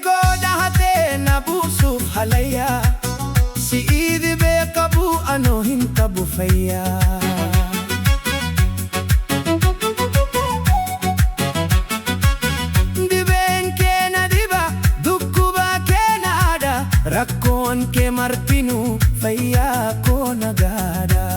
ko dahate na busuuf halaya si idibe kabu ano hintabu faya diben kena diba dukkuba kena ada rakon ke marpinu faya ko nagada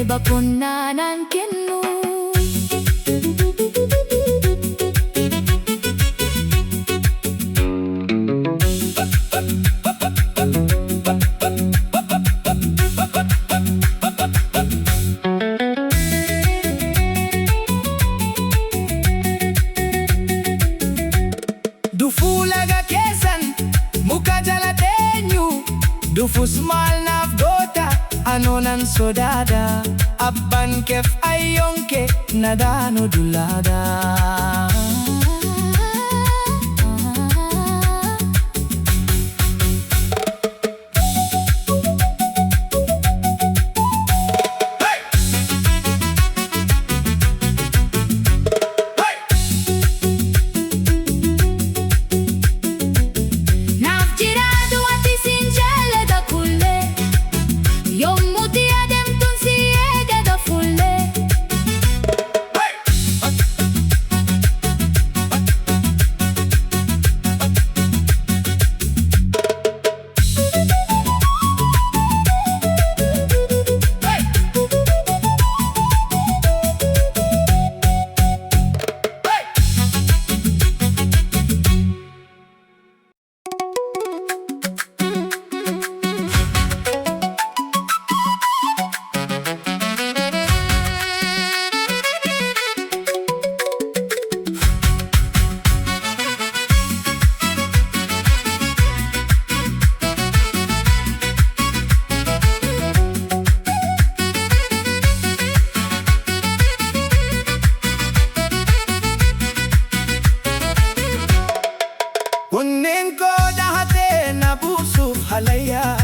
Bakunanan kenu Dufu laga kesan muka jalatenyu Dufu smal nafgota anonan sodada Abban kef ayonke nadano dulada Kunin ko dahate na busuuf halaya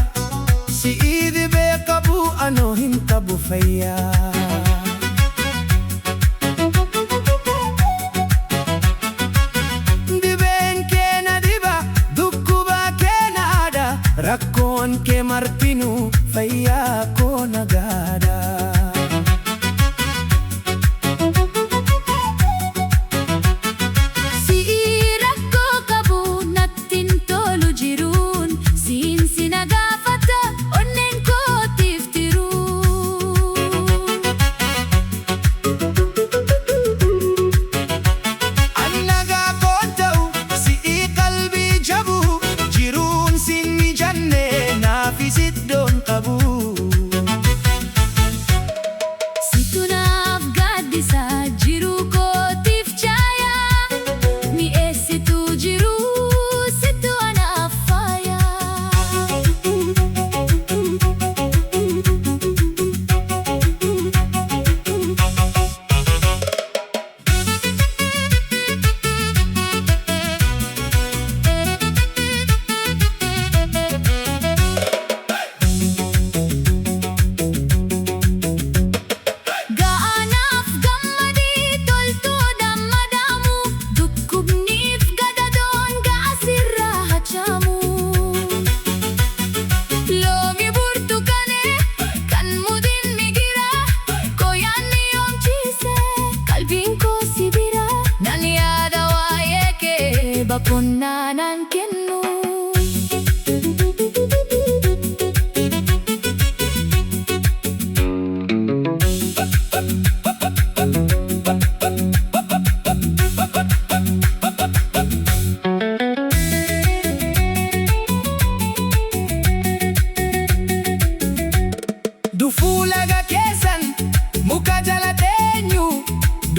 si idibe kabu ano hintabu faya diben kena diba dukkuba kena ada rakon ke marpinu faya ko nagada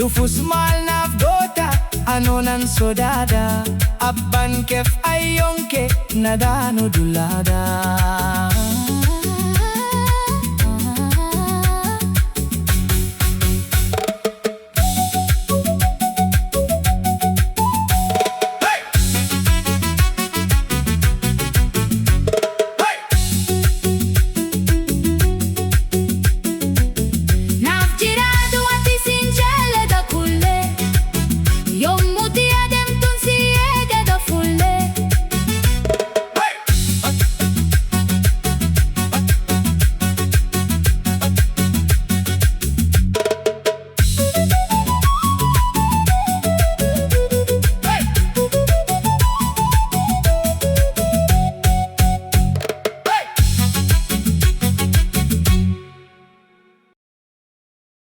Dhufus maal naaf goota anoo nan sodaadha. Abbaan keef ayyoon kee nadaanu dullaadha.